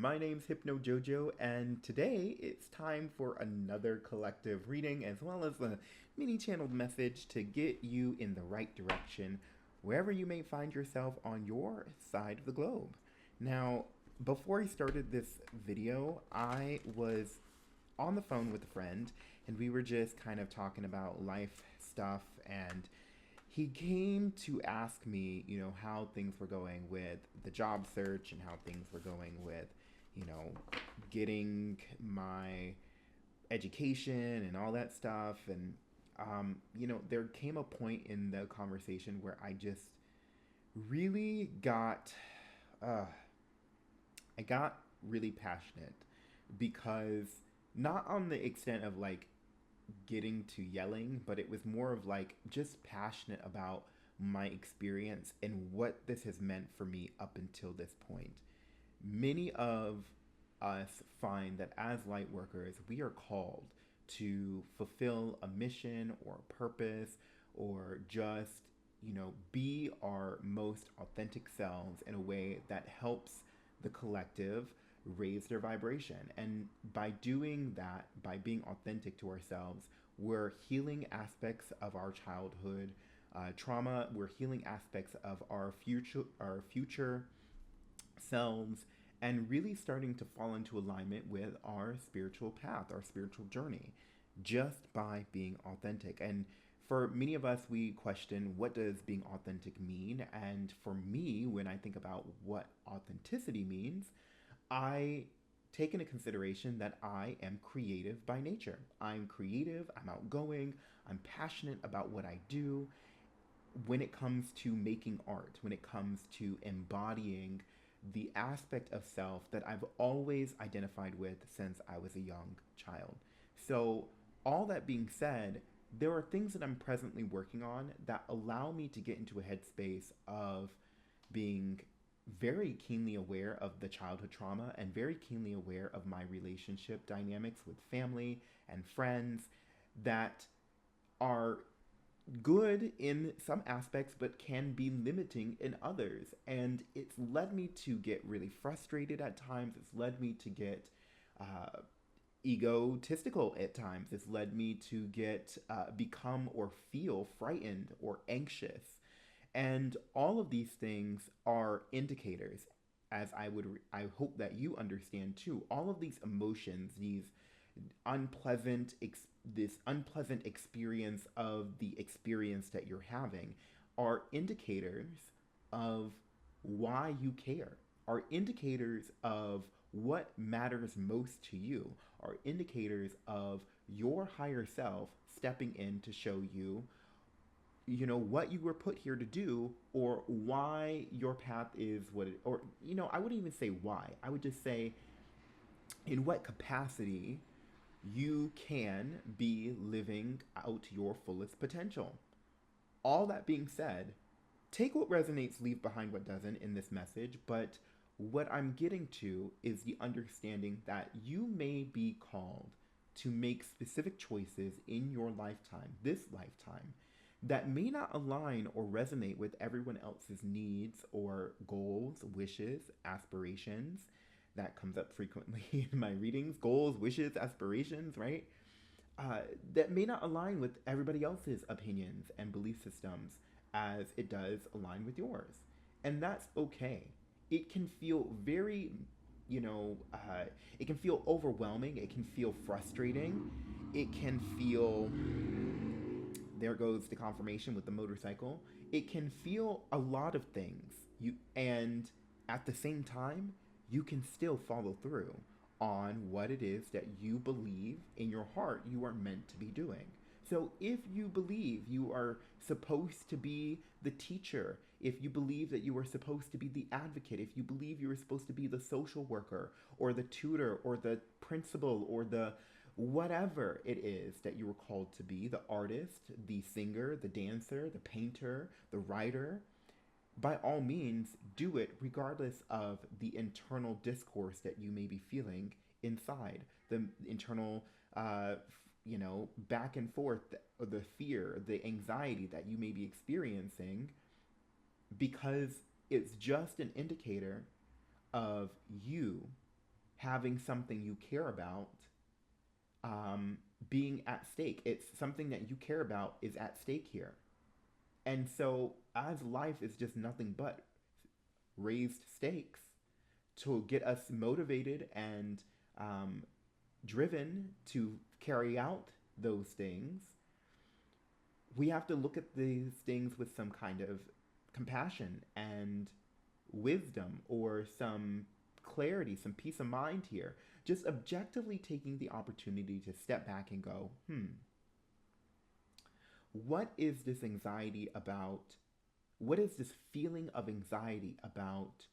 My name's Hypno Jojo, and today it's time for another collective reading as well as a mini channeled message to get you in the right direction wherever you may find yourself on your side of the globe. Now, before I started this video, I was on the phone with a friend and we were just kind of talking about life stuff, and he came to ask me, how things were going with the job search and how things were going with, you know, getting my education and all that stuff. And, there came a point in the conversation where I just really uh, I got really passionate because not on the extent of like getting to yelling, but it was more of like just passionate about my experience and what this has meant for me up until this point. Many of us find that as light workers, we are called to fulfill a mission or a purpose or just, be our most authentic selves in a way that helps the collective raise their vibration. And by doing that, by being authentic to ourselves, we're healing aspects of our childhood trauma. We're healing aspects of our future selves, and really starting to fall into alignment with our spiritual path, our spiritual journey, just by being authentic. And for many of us, we question, what does being authentic mean? And for me, when I think about what authenticity means, I take into consideration that I am creative by nature. I'm creative, I'm outgoing, I'm passionate about what I do. When it comes to making art, when it comes to embodying the aspect of self that I've always identified with since I was a young child. So, all that being said, there are things that I'm presently working on that allow me to get into a headspace of being very keenly aware of the childhood trauma and very keenly aware of my relationship dynamics with family and friends that are good in some aspects but can be limiting in others. And it's led me to get really frustrated at times. It's led me to get uh, egotistical at times. It's led me to get become or feel frightened or anxious. And all of these things are indicators, as I hope that you understand too. All of these emotions, unpleasant this unpleasant experience of the experience that you're having, are indicators of why you care. Are indicators of what matters most to you. Are indicators of your higher self stepping in to show you, what you were put here to do, or why your path is what it, or I wouldn't even say why. I would just say in what capacity you can be living out your fullest potential. All that being said, take what resonates, leave behind what doesn't in this message, but what I'm getting to is the understanding that you may be called to make specific choices in your lifetime, this lifetime, that may not align or resonate with everyone else's needs or goals, wishes, aspirations. That comes up frequently in my readings: goals, wishes, aspirations, right? That may not align with everybody else's opinions and belief systems as it does align with yours. And that's okay. It can feel very, you know, uh, it can feel overwhelming. It can feel frustrating. It can feel, there goes the confirmation with the motorcycle. It can feel a lot of things. And at the same time, you can still follow through on what it is that you believe in your heart you are meant to be doing. So if you believe you are supposed to be the teacher, if you believe that you are supposed to be the advocate, if you believe you are supposed to be the social worker or the tutor or the principal or the whatever it is that you were called to be, the artist, the singer, the dancer, the painter, the writer, by all means, do it regardless of the internal discourse that you may be feeling inside, the internal, back and forth, the fear, the anxiety that you may be experiencing, because it's just an indicator of you having something you care about um, being at stake. It's something that you care about is at stake here. And so, as life is just nothing but raised stakes to get us motivated and um, driven to carry out those things, we have to look at these things with some kind of compassion and wisdom or some clarity, some peace of mind here. Just objectively taking the opportunity to step back and go, what is this anxiety about? What is this feeling of anxiety about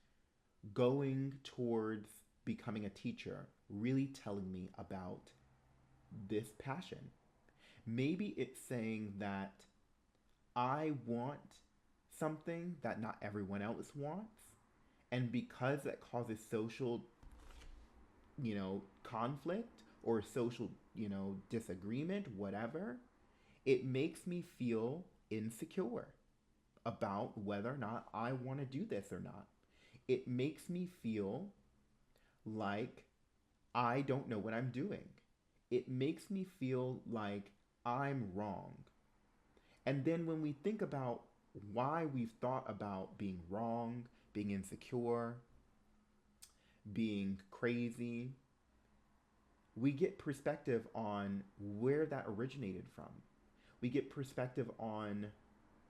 going towards becoming a teacher really telling me about this passion? Maybe it's saying that I want something that not everyone else wants. And because that causes social, conflict or social, disagreement, whatever, it makes me feel insecure about whether or not I want to do this or not. It makes me feel like I don't know what I'm doing. It makes me feel like I'm wrong. And then when we think about why we've thought about being wrong, being insecure, being crazy, we get perspective on where that originated from. We get perspective on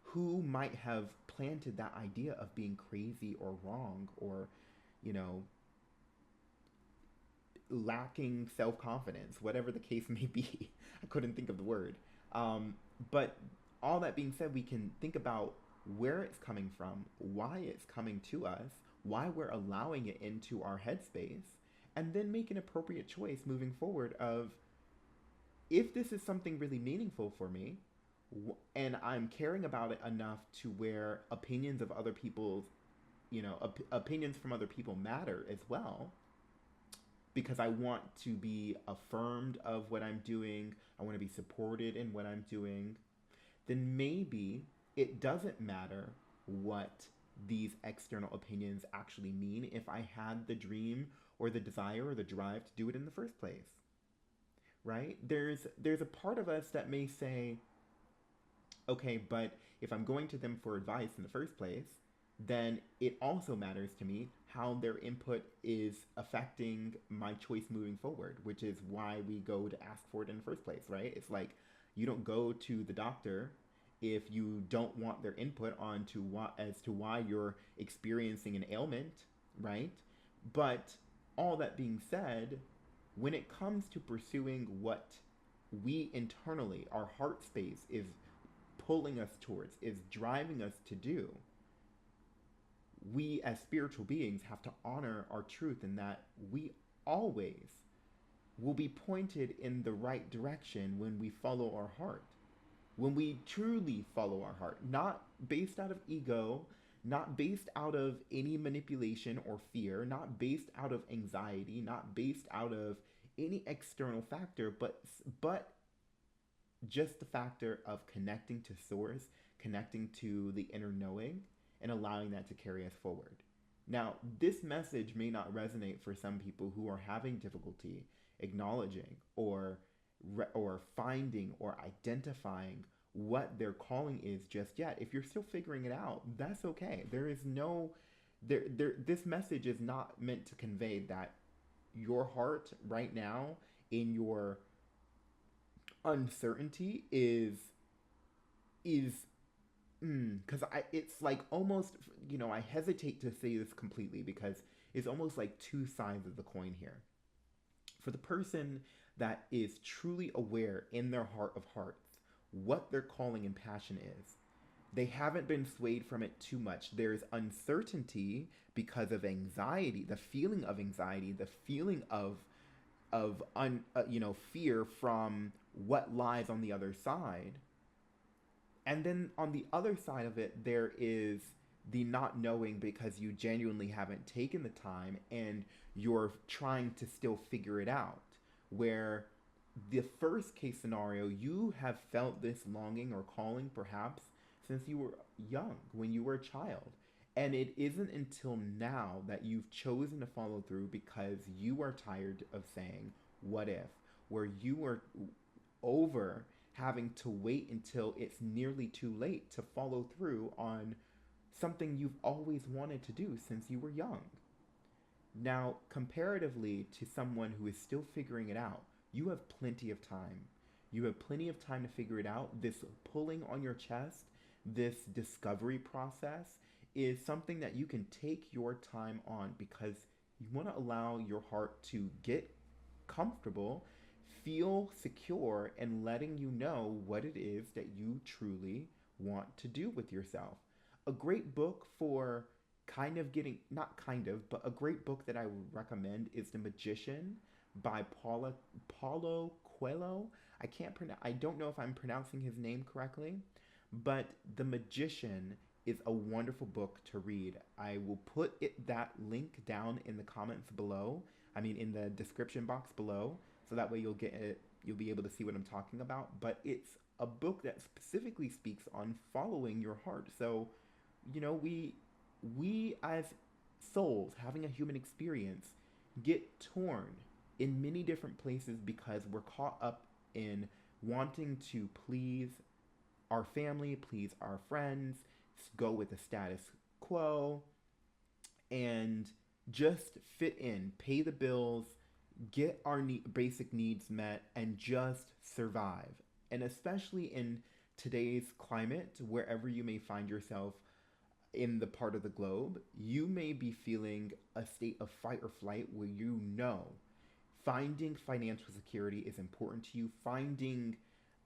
who might have planted that idea of being crazy or wrong or, you know, lacking self confidence, whatever the case may be. I couldn't think of the word. But all that being said, we can think about where it's coming from, why it's coming to us, why we're allowing it into our headspace, and then make an appropriate choice moving forward of if this is something really meaningful for me and I'm caring about it enough to where opinions of other people's, opinions from other people matter as well, because I want to be affirmed of what I'm doing, I want to be supported in what I'm doing, then maybe it doesn't matter what these external opinions actually mean if I had the dream or the desire or the drive to do it in the first place. Right? There's a part of us that may say, okay, but if I'm going to them for advice in the first place, then it also matters to me how their input is affecting my choice moving forward, which is why we go to ask for it in the first place, right? It's like you don't go to the doctor if you don't want their input on to what as to why you're experiencing an ailment, right? But all that being said, when it comes to pursuing what we internally, our heart space is pulling us towards, is driving us to do, we as spiritual beings have to honor our truth in that we always will be pointed in the right direction when we follow our heart. When we truly follow our heart, not based out of ego, not based out of any manipulation or fear, not based out of anxiety, not based out of any external factor, but just the factor of connecting to source, connecting to the inner knowing, and allowing that to carry us forward. Now, this message may not resonate for some people who are having difficulty acknowledging or finding or identifying what their calling is just yet. If you're still figuring it out, that's okay. There is no this message is not meant to convey that your heart right now in your uncertainty is because it's like almost, I hesitate to say this completely because it's almost like two sides of the coin here. For the person that is truly aware in their heart of hearts what their calling and passion is, they haven't been swayed from it too much. There's uncertainty because of anxiety, the feeling of anxiety, the feeling of fear from what lies on the other side. And then on the other side of it, there is the not knowing because you genuinely haven't taken the time and you're trying to still figure it out. Where the first case scenario, you have felt this longing or calling perhaps since you were young, when you were a child. And it isn't until now that you've chosen to follow through because you are tired of saying, what if? Where you are over having to wait until it's nearly too late to follow through on something you've always wanted to do since you were young. Now, comparatively to someone who is still figuring it out, you have plenty of time. You have plenty of time to figure it out. This pulling on your chest, this discovery process is something that you can take your time on because you want to allow your heart to get comfortable, feel secure, and letting you know what it is that you truly want to do with yourself. A great book for kind of getting, not kind of, but a great book that I would recommend is The Magician by Paulo Coelho. I don't know if I'm pronouncing his name correctly, but The Magician is a wonderful book to read. I will put that link down in the comments below. I mean, in the description box below, so that way you'll get it. You'll be able to see what I'm talking about. But it's a book that specifically speaks on following your heart. So, we as souls having a human experience get torn in many different places because we're caught up in wanting to please our family, please our friends, go with the status quo, and just fit in, pay the bills, get our basic needs met, and just survive. And especially in today's climate, wherever you may find yourself in the part of the globe, you may be feeling a state of fight or flight where finding financial security is important to you, finding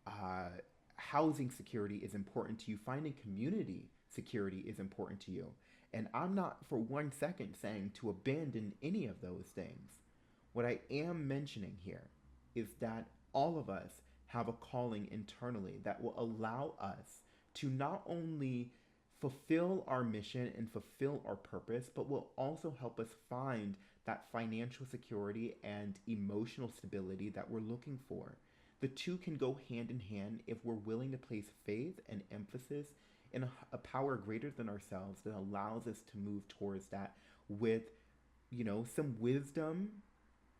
uh, housing security is important to you, finding community security is important to you. And I'm not for 1 second saying to abandon any of those things. What I am mentioning here is that all of us have a calling internally that will allow us to not only fulfill our mission and fulfill our purpose, but will also help us find that financial security and emotional stability that we're looking for. The two can go hand in hand if we're willing to place faith and emphasis in a power greater than ourselves that allows us to move towards that with, some wisdom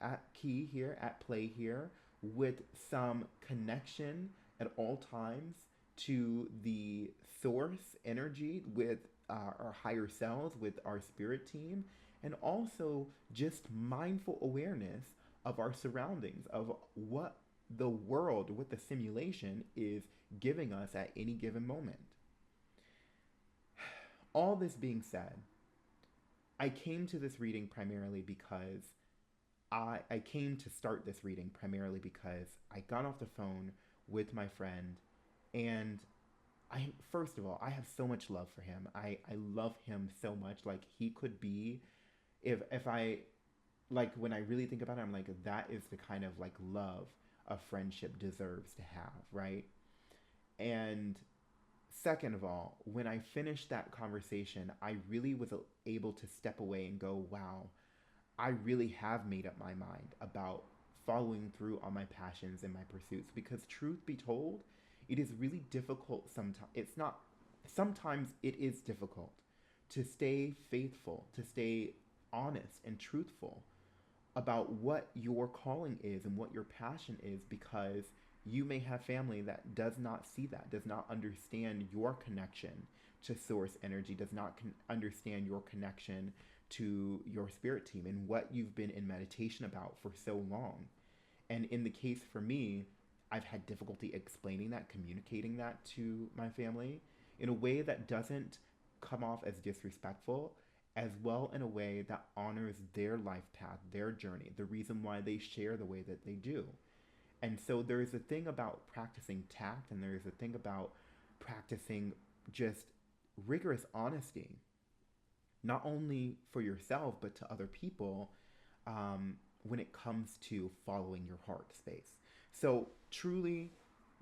at play here, with some connection at all times to the source energy, with our higher selves, with our spirit team, and also just mindful awareness of our surroundings, of what the world, what the simulation is giving us at any given moment. All this being said, I came to this reading primarily because I came to start this reading primarily because I got off the phone with my friend, and first of all, I have so much love for him. I love him so much. Like, he could be, if I, like, when I really think about it, I'm like, that is the kind of like love a friendship deserves to have, right? And second of all, when I finished that conversation, I really was able to step away and go, wow, I really have made up my mind about following through on my passions and my pursuits, because truth be told, it is really difficult sometimes. Sometimes it is difficult to stay faithful, to stay honest and truthful about what your calling is and what your passion is, because you may have family that does not see that, does not understand your connection to source energy, does not understand your connection to your spirit team and what you've been in meditation about for so long. And in the case for me, I've had difficulty explaining that, communicating that to my family in a way that doesn't come off as disrespectful, as well in a way that honors their life path, their journey, the reason why they share the way that they do. And so there's a thing about practicing tact, and there's a thing about practicing just rigorous honesty, not only for yourself, but to other people, when it comes to following your heart space. So truly,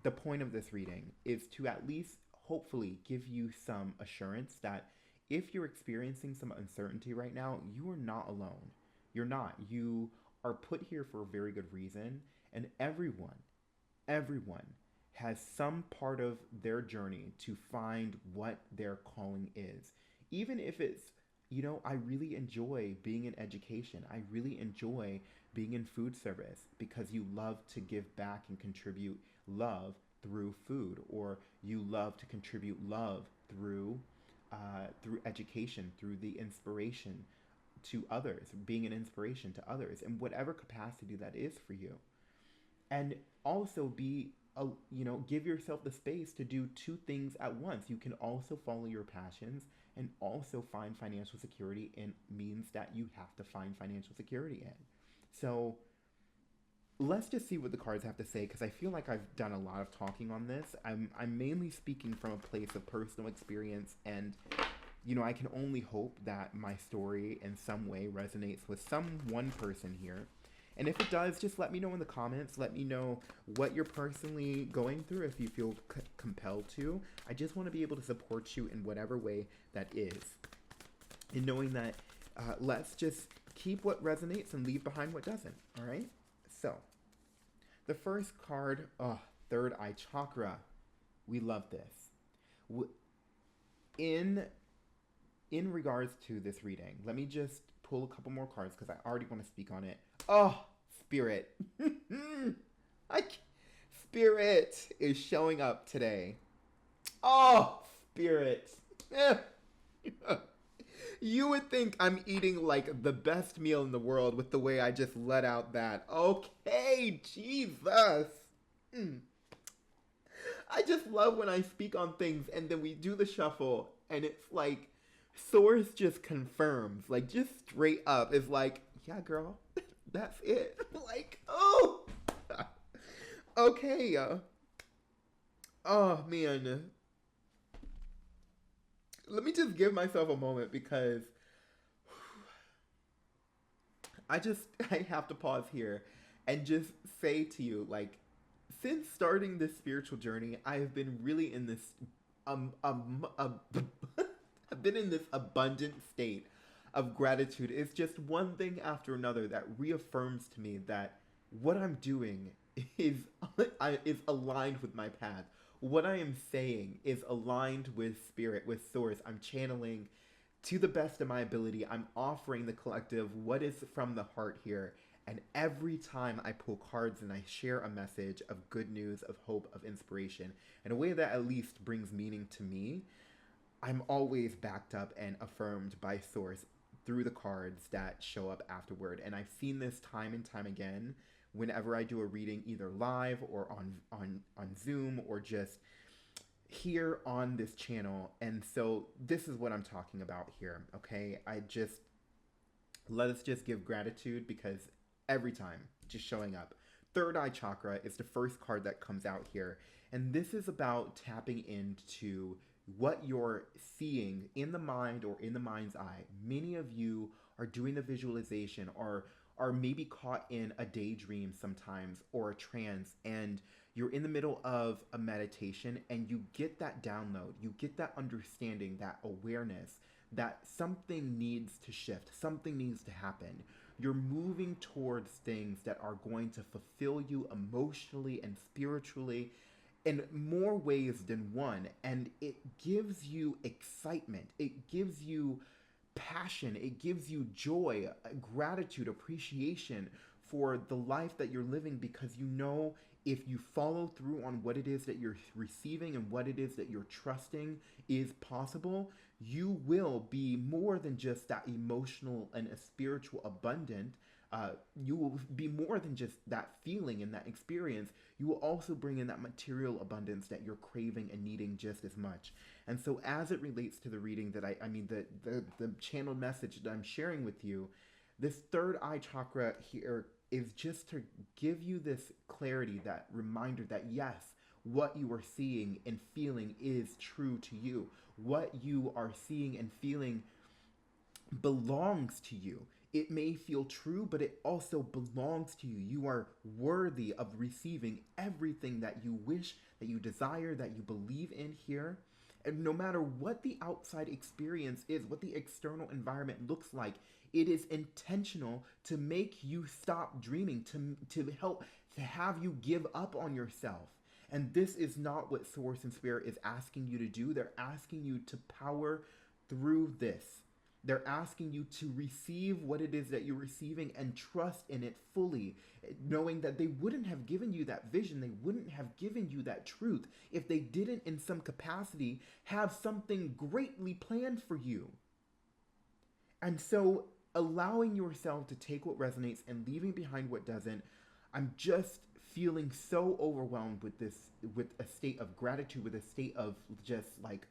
the point of this reading is to at least hopefully give you some assurance that if you're experiencing some uncertainty right now, you are not alone. You're not. You are put here for a very good reason, and everyone has some part of their journey to find what their calling is. even if it's, I really enjoy being in education. I really enjoy being in food service because you love to give back and contribute love through food, or you love to contribute love through education, through the inspiration to others, being an inspiration to others in whatever capacity that is for you. And also give yourself the space to do two things at once. You can also follow your passions and also find financial security in means that you have to find financial security in. So let's just see what the cards have to say, because I feel like I've done a lot of talking on this. I'm mainly speaking from a place of personal experience, and I can only hope that my story in some way resonates with some one person here. And if it does, just let me know in the comments. Let me know what you're personally going through if you feel compelled to. I just want to be able to support you in whatever way that is. And knowing that, let's just keep what resonates and leave behind what doesn't. All right? So, the first card, third eye chakra. We love this. In regards to this reading, let me just pull a couple more cards because I already want to speak on it. Oh, Spirit. Spirit is showing up today. Oh, Spirit. You would think I'm eating like the best meal in the world with the way I just let out that. Okay, Jesus. I just love when I speak on things and then we do the shuffle and it's like Source just confirms, like just straight up is like, yeah, girl, that's it. Like, oh, okay. Oh man, let me just give myself a moment because I have to pause here and just say to you, like, since starting this spiritual journey, I have been really in this I've been in this abundant state of gratitude. It's just one thing after another that reaffirms to me that what I'm doing is is aligned with my path. What I am saying is aligned with spirit, with source. I'm channeling to the best of my ability. I'm offering the collective what is from the heart here. And every time I pull cards and I share a message of good news, of hope, of inspiration, in a way that at least brings meaning to me, I'm always backed up and affirmed by source through the cards that show up afterward. And I've seen this time and time again whenever I do a reading, either live or on Zoom or just here on this channel. And so this is what I'm talking about here, okay? Let us just give gratitude because every time, just showing up. Third eye chakra is the first card that comes out here. And this is about tapping into what you're seeing in the mind or in the mind's eye. Many of you are doing the visualization or are maybe caught in a daydream sometimes or a trance, and you're in the middle of a meditation and you get that download, you get that understanding, that awareness that something needs to shift, something needs to happen. You're moving towards things that are going to fulfill you emotionally and spiritually in more ways than one, and it gives you excitement, it gives you passion, it gives you joy, gratitude, appreciation for the life that you're living, because you know if you follow through on what it is that you're receiving and what it is that you're trusting is possible, you will be more than just that emotional and a spiritual abundant. You will be more than just that feeling and that experience. You will also bring in that material abundance that you're craving and needing just as much. And so as it relates to the reading that the channeled message that I'm sharing with you, this third eye chakra here is just to give you this clarity, that reminder that yes, what you are seeing and feeling is true to you. What you are seeing and feeling belongs to you. It may feel true, but it also belongs to you. You are worthy of receiving everything that you wish, that you desire, that you believe in here. And no matter what the outside experience is, what the external environment looks like, it is intentional to make you stop dreaming, to help, to have you give up on yourself. And this is not what Source and Spirit is asking you to do. They're asking you to power through this. They're asking you to receive what it is that you're receiving and trust in it fully, knowing that they wouldn't have given you that vision, they wouldn't have given you that truth if they didn't, in some capacity, have something greatly planned for you. And so, allowing yourself to take what resonates and leaving behind what doesn't, I'm just feeling so overwhelmed with this, with a state of gratitude, with a state of just like,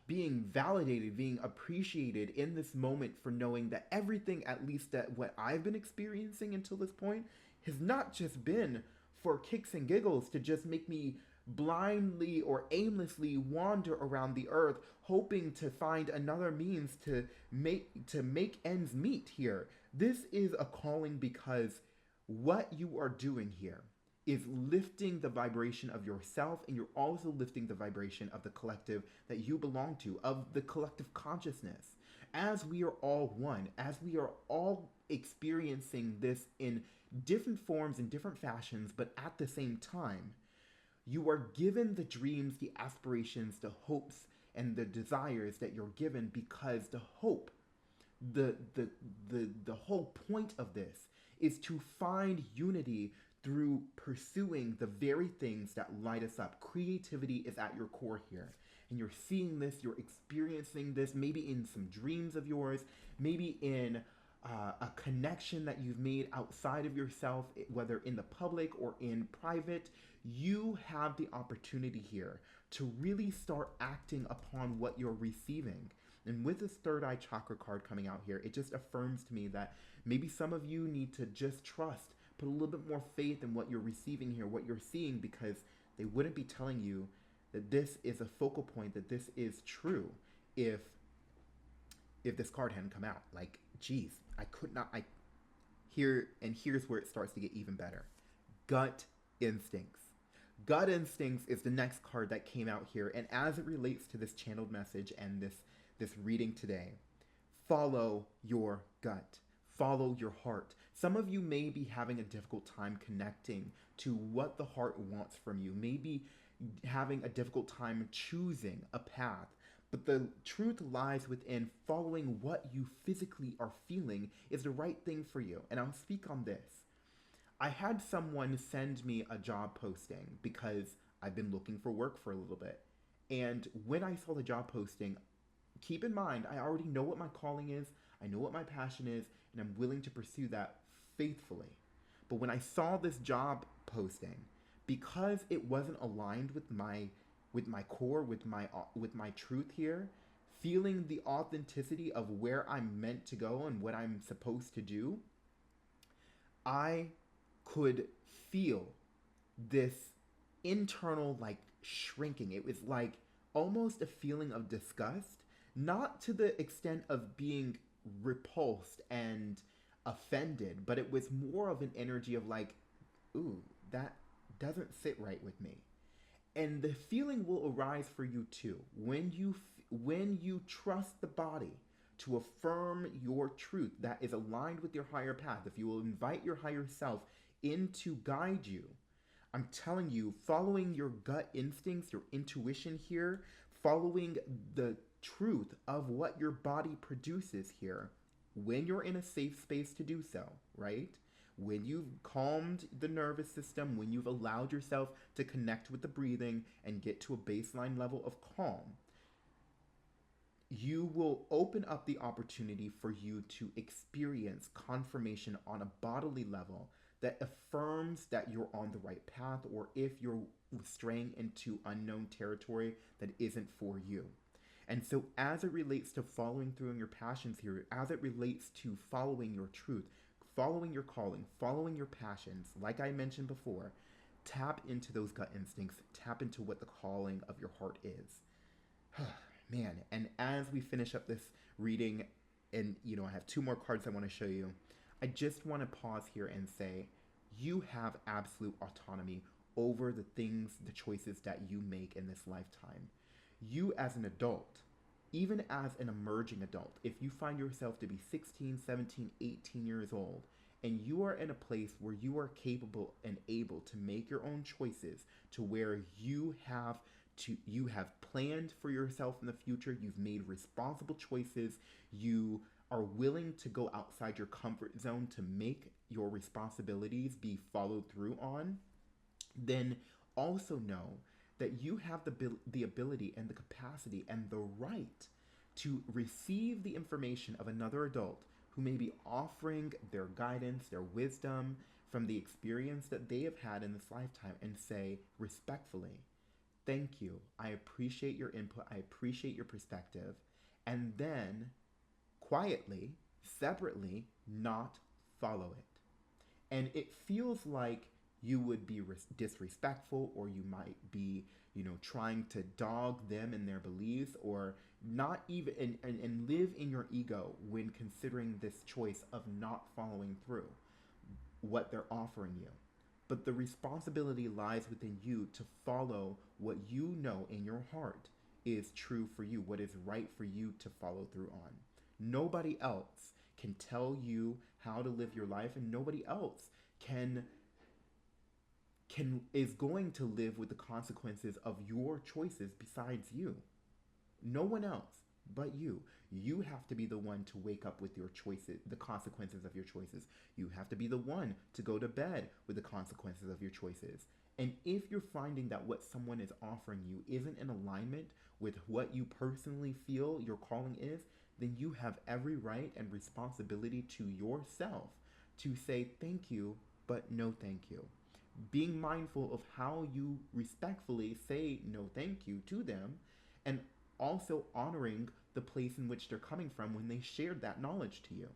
being validated, being appreciated in this moment for knowing that everything, at least that what I've been experiencing until this point, has not just been for kicks and giggles to just make me blindly or aimlessly wander around the earth hoping to find another means to make ends meet here. This is a calling because what you are doing here is lifting the vibration of yourself, and you're also lifting the vibration of the collective that you belong to, of the collective consciousness. As we are all one, as we are all experiencing this in different forms and different fashions, but at the same time, you are given the dreams, the aspirations, the hopes, and the desires that you're given because the hope, the whole point of this is to find unity through pursuing the very things that light us up. Creativity is at your core here. And you're seeing this, you're experiencing this, maybe in some dreams of yours, maybe in a connection that you've made outside of yourself, whether in the public or in private. You have the opportunity here to really start acting upon what you're receiving. And with this third eye chakra card coming out here, it just affirms to me that maybe some of you need to just trust, put a little bit more faith in what you're receiving here, what you're seeing, because they wouldn't be telling you that this is a focal point, that this is true if this card hadn't come out. Like, geez, here's where it starts to get even better. Gut instincts. Gut instincts is the next card that came out here, and as it relates to this channeled message and this reading today, follow your gut. Follow your heart. Some of you may be having a difficult time connecting to what the heart wants from you, maybe having a difficult time choosing a path, but the truth lies within following what you physically are feeling is the right thing for you. And I'll speak on this. I had someone send me a job posting because I've been looking for work for a little bit. And when I saw the job posting, keep in mind, I already know what my calling is, I know what my passion is, and I'm willing to pursue that faithfully. But when I saw this job posting, because it wasn't aligned with my core, with my truth here, feeling the authenticity of where I'm meant to go and what I'm supposed to do, I could feel this internal like shrinking. It was like almost a feeling of disgust, not to the extent of being repulsed and offended, but it was more of an energy of like, ooh, that doesn't sit right with me. And the feeling will arise for you too when you trust the body to affirm your truth that is aligned with your higher path. If you will invite your higher self in to guide you, I'm telling you, following your gut instincts, your intuition here, following the truth of what your body produces here, when you're in a safe space to do so, right? When you've calmed the nervous system, when you've allowed yourself to connect with the breathing and get to a baseline level of calm, you will open up the opportunity for you to experience confirmation on a bodily level that affirms that you're on the right path, or if you're straying into unknown territory that isn't for you. And so as it relates to following through on your passions here, as it relates to following your truth, following your calling, following your passions, like I mentioned before, tap into those gut instincts, tap into what the calling of your heart is. Man, and as we finish up this reading, and I have two more cards I want to show you, I just want to pause here and say, you have absolute autonomy over the things, the choices that you make in this lifetime. You as an adult, even as an emerging adult, if you find yourself to be 16, 17, 18 years old, and you are in a place where you are capable and able to make your own choices to where you have you have planned for yourself in the future, you've made responsible choices, you are willing to go outside your comfort zone to make your responsibilities be followed through on, then also know that you have the ability and the capacity and the right to receive the information of another adult who may be offering their guidance, their wisdom from the experience that they have had in this lifetime, and say respectfully, thank you. I appreciate your input. I appreciate your perspective. And then quietly, separately, not follow it. And it feels like you would be disrespectful, or you might be, trying to dog them in their beliefs, or not even, and live in your ego when considering this choice of not following through what they're offering you. But the responsibility lies within you to follow what you know in your heart is true for you, what is right for you to follow through on. Nobody else can tell you how to live your life, and nobody else can is going to live with the consequences of your choices besides you. No one else but you. You have to be the one to wake up with your choices, the consequences of your choices. You have to be the one to go to bed with the consequences of your choices. And if you're finding that what someone is offering you isn't in alignment with what you personally feel your calling is, then you have every right and responsibility to yourself to say thank you, but no thank you. Being mindful of how you respectfully say no thank you to them, and also honoring the place in which they're coming from when they shared that knowledge to you.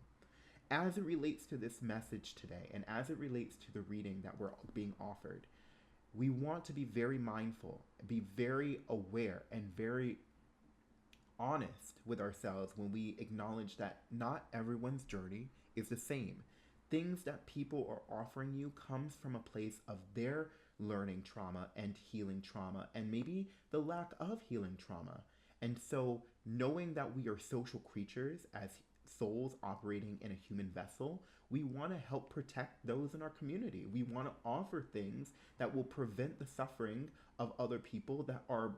As it relates to this message today, and as it relates to the reading that we're being offered, we want to be very mindful, be very aware, and very honest with ourselves when we acknowledge that not everyone's journey is the same. Things that people are offering you comes from a place of their learning trauma and healing trauma, and maybe the lack of healing trauma. And so knowing that we are social creatures as souls operating in a human vessel, we want to help protect those in our community. We want to offer things that will prevent the suffering of other people that are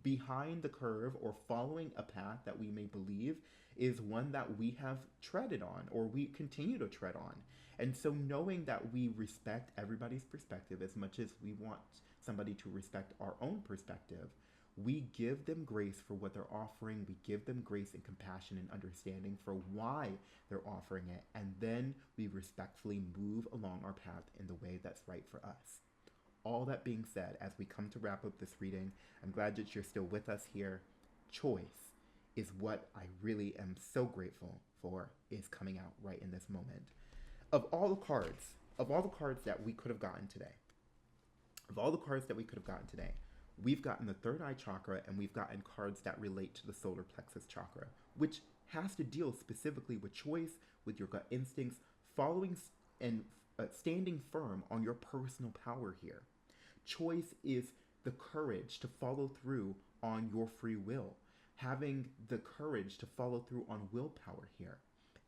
behind the curve or following a path that we may believe is one that we have treaded on or we continue to tread on. And so knowing that we respect everybody's perspective as much as we want somebody to respect our own perspective, we give them grace for what they're offering. We give them grace and compassion and understanding for why they're offering it. And then we respectfully move along our path in the way that's right for us. All that being said, as we come to wrap up this reading, I'm glad that you're still with us here. Choice is what I really am so grateful for is coming out right in this moment. Of all the cards that we could have gotten today, we've gotten the third eye chakra, and we've gotten cards that relate to the solar plexus chakra, which has to deal specifically with choice, with your gut instincts, following and standing firm on your personal power here. Choice is the courage to follow through on your free will, having the courage to follow through on willpower here.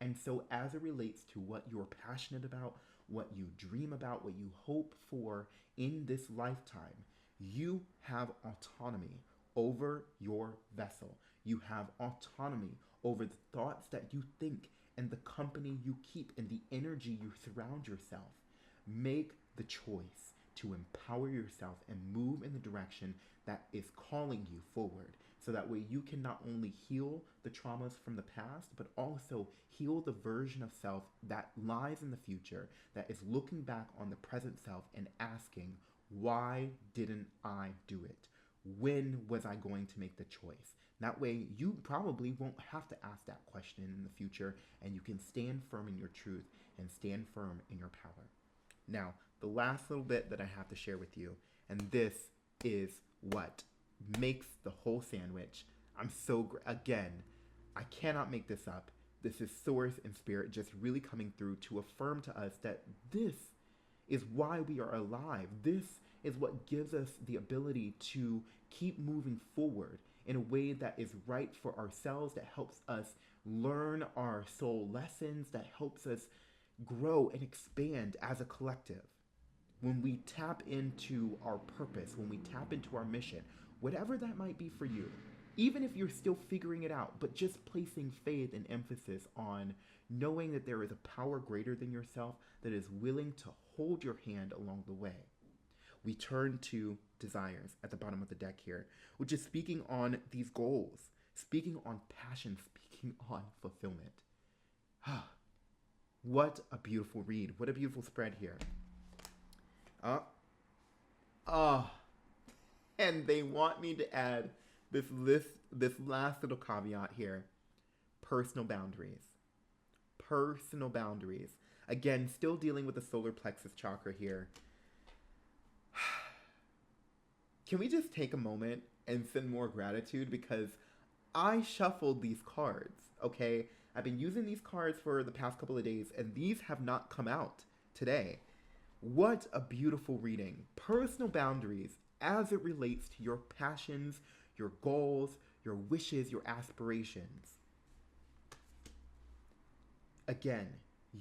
And so as it relates to what you're passionate about, what you dream about, what you hope for in this lifetime, you have autonomy over your vessel. You have autonomy over the thoughts that you think and the company you keep and the energy you surround yourself. Make the choice to empower yourself and move in the direction that is calling you forward. So that way you can not only heal the traumas from the past, but also heal the version of self that lies in the future, that is looking back on the present self and asking, why didn't I do it? When was I going to make the choice? That way you probably won't have to ask that question in the future, and you can stand firm in your truth and stand firm in your power. Now, the last little bit that I have to share with you, and this is what makes the whole sandwich. Again, I cannot make this up. This is Source and Spirit just really coming through to affirm to us that this is why we are alive. This is what gives us the ability to keep moving forward in a way that is right for ourselves, that helps us learn our soul lessons, that helps us grow and expand as a collective. When we tap into our purpose, when we tap into our mission, whatever that might be for you, even if you're still figuring it out, but just placing faith and emphasis on knowing that there is a power greater than yourself that is willing to hold your hand along the way. We turn to desires at the bottom of the deck here, which is speaking on these goals, speaking on passion, speaking on fulfillment. What a beautiful read. What a beautiful spread here. And they want me to add this last little caveat here. Personal boundaries. Personal boundaries. Again, still dealing with the solar plexus chakra here. Can we just take a moment and send more gratitude? Because I shuffled these cards, okay? I've been using these cards for the past couple of days, and these have not come out today. What a beautiful reading. Personal boundaries as it relates to your passions, your goals, your wishes, your aspirations. Again,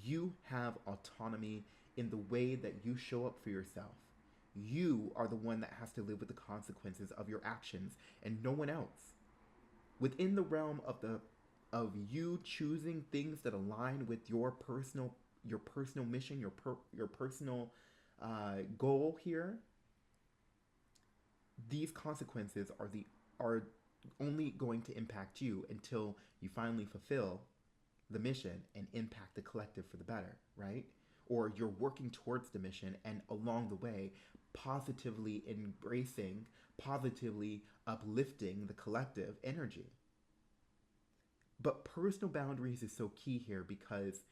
you have autonomy in the way that you show up for yourself. You are the one that has to live with the consequences of your actions and no one else. Within the realm of you choosing things that align with your personal mission, your personal goal here, these consequences are only going to impact you until you finally fulfill the mission and impact the collective for the better, right? Or you're working towards the mission and along the way positively embracing, positively uplifting the collective energy. But personal boundaries is so key here because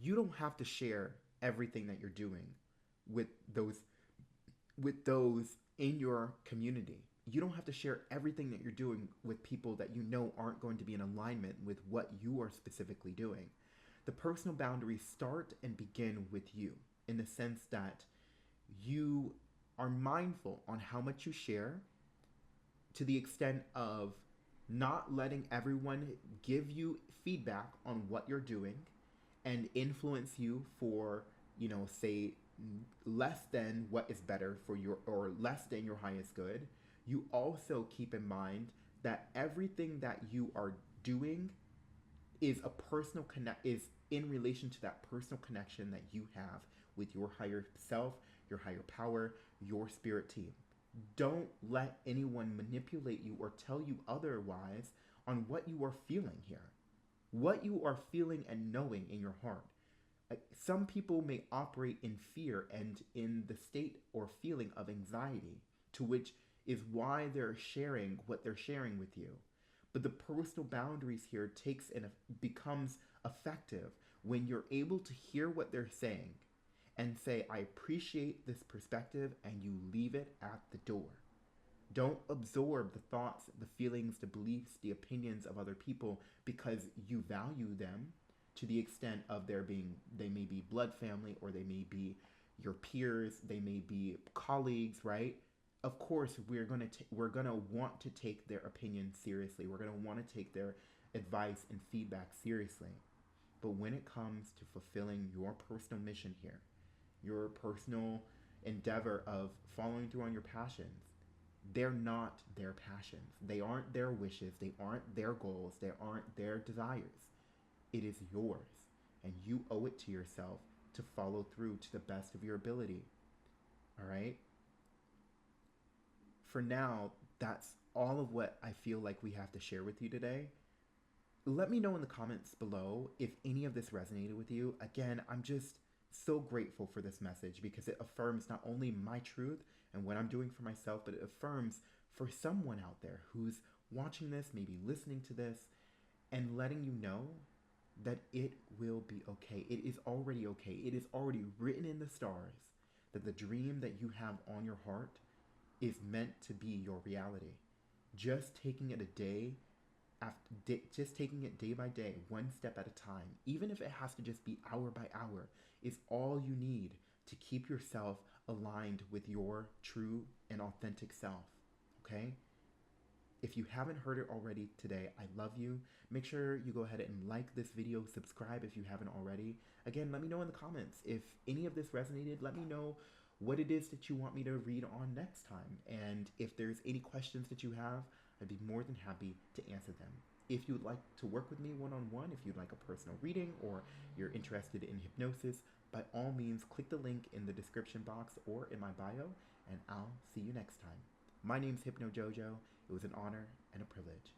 you don't have to share everything that you're doing with those in your community. You don't have to share everything that you're doing with people that you know aren't going to be in alignment with what you are specifically doing. The personal boundaries start and begin with you in the sense that you are mindful on how much you share, to the extent of not letting everyone give you feedback on what you're doing and influence you for, say less than what is better for your, or less than your highest good. You also keep in mind that everything that you are doing is in relation to that personal connection that you have with your higher self, your higher power, your spirit team. Don't let anyone manipulate you or tell you otherwise on what you are feeling here. What you are feeling and knowing in your heart. Some people may operate in fear and in the state or feeling of anxiety, to which is why they're sharing what they're sharing with you. But the personal boundaries here becomes effective when you're able to hear what they're saying and say, I appreciate this perspective, and you leave it at the door. Don't absorb the thoughts, the feelings, the beliefs, the opinions of other people because you value them to the extent of they may be blood family, or they may be your peers, they may be colleagues, right? Of course, we're gonna want to take their opinion seriously. We're gonna want to take their advice and feedback seriously. But when it comes to fulfilling your personal mission here, your personal endeavor of following through on your passions, they're not their passions. They aren't their wishes. They aren't their goals. They aren't their desires. It is yours, and you owe it to yourself to follow through to the best of your ability. All right? For now, that's all of what I feel like we have to share with you today. Let me know in the comments below if any of this resonated with you. Again, I'm just so grateful for this message because it affirms not only my truth and what I'm doing for myself, but it affirms for someone out there who's watching this, maybe listening to this, and letting you know that it will be okay. It is already okay. It is already written in the stars that the dream that you have on your heart is meant to be your reality. Just taking it just taking it day by day, one step at a time, even if it has to just be hour by hour, is all you need to keep yourself aligned with your true and authentic self. Okay? If you haven't heard it already today, I love you. Make sure you go ahead and like this video, subscribe if you haven't already. Again, let me know in the comments if any of this resonated. Let me know what it is that you want me to read on next time. And if there's any questions that you have, I'd be more than happy to answer them. If you'd like to work with me one on one, if you'd like a personal reading or you're interested in hypnosis, by all means, click the link in the description box or in my bio, and I'll see you next time. My name's Hypno Jojo. It was an honor and a privilege.